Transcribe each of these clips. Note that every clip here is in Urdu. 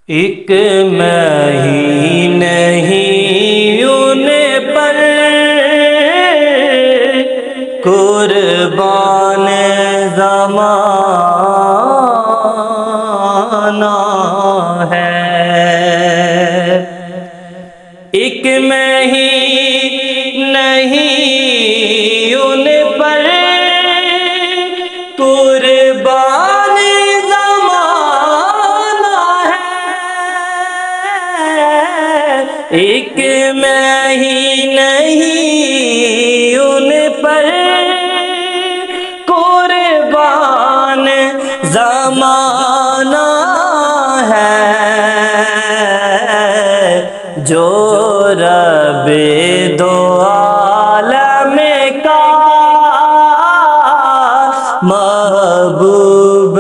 ایک میں ہی نہیں ان پر قربان زمانہ ہے، ایک میں ہی نہیں ان پر قربان زمانہ ہے، ایک میں ہی نہیں ان پر قربان زمانہ ہے، جو رب دو عالم کا محبوب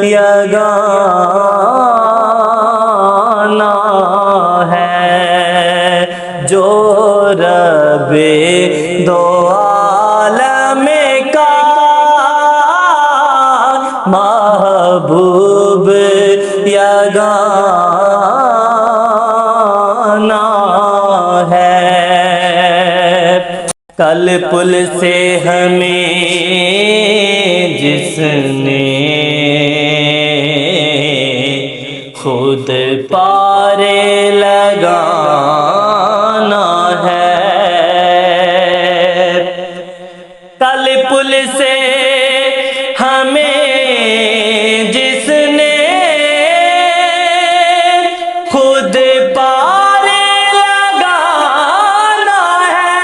یگانہ ہے، جو رب دو عالم کا محبوب یگانہ ہے۔ کل پل سے ہمیں جس نے خود پار لگانا ہے، کل پل سے ہمیں جس نے خود پار لگانا ہے،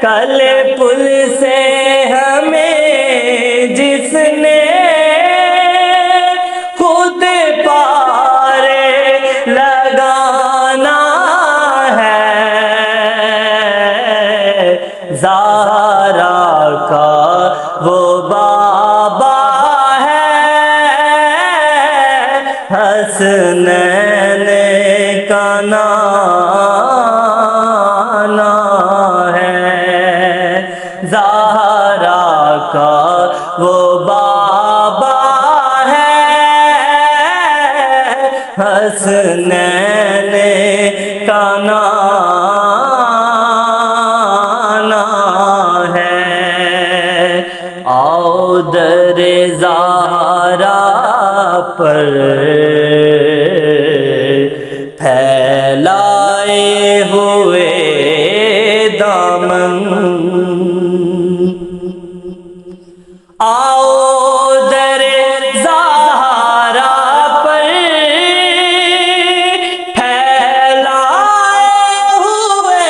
کل پل سے ہمیں جس نے خود پار لگانا ہے، زہرا کا وہ بابا ہے، حسنین کا نانا ہے، زہرا کا وہ بابا ہے، حسنین کا نانا ہے۔ آؤ در زہرا پر پھیلائے ہوئے دامن، آؤ در زہرا پر پھیلائے ہوئے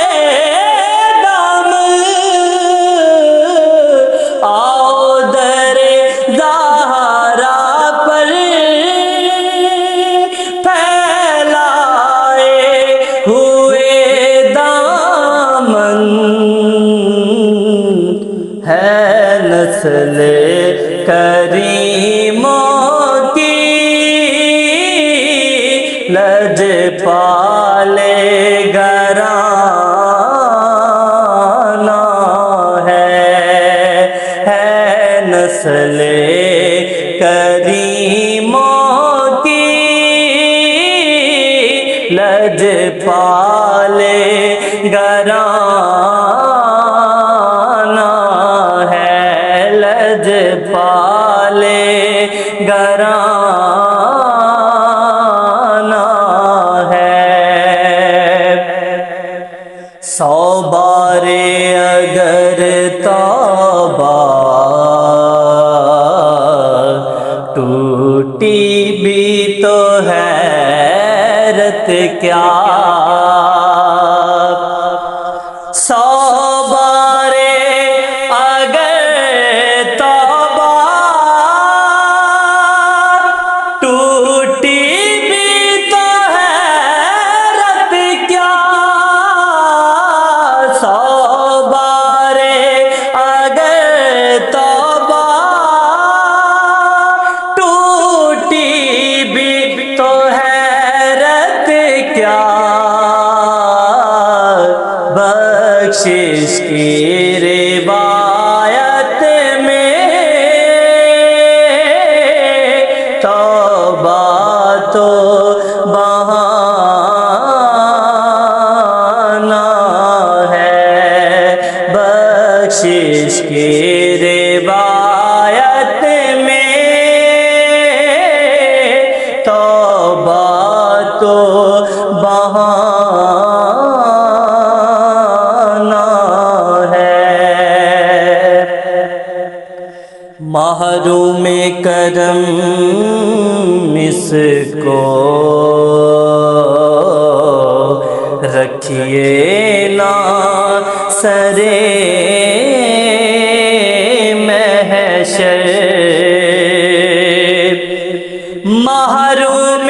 دامن، آؤ در زہرا پر پھیلائے ہوئے دامن، ہے نسل کریموں کی لجپال گھرانہ ہے نسل کریموں کی لجپال گھرانہ ہے، لجپال گھرانہ ہے۔ 100 بار اگر توبہ ٹوٹی بھی تو حیرت کیا، 100 بار اگر توبہ ٹوٹی بھی تو حیرت کیا، 100 بار اگر توبہ ٹوٹی بھی تو حیرت کیا، بہانہ ہے۔ محروم کرم اس کو رکھیے نا سرے محشر، محروم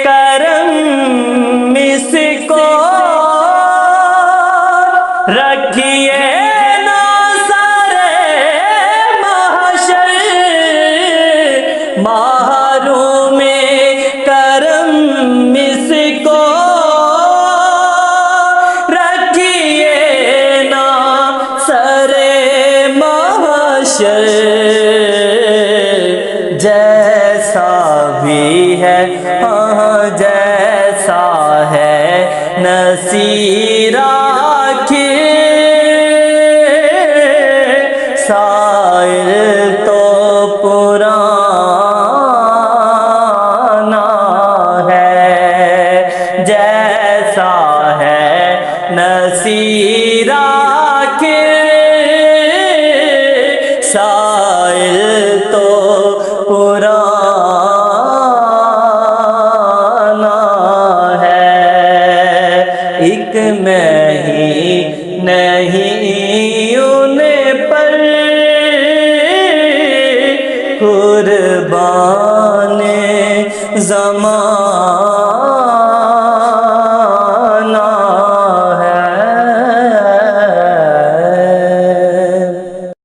کرم اس کو رکھیے نا سرے محشر، محروم کرم اس کو جیسا بھی ہے ہاں جیسا ہے نصیر آخر، سائر تو پرانا ہے، جیسا ہے نصیر آخر، سائل تو پرانا ہے۔ ایک میں ہی نہیں ان پر قربان زمان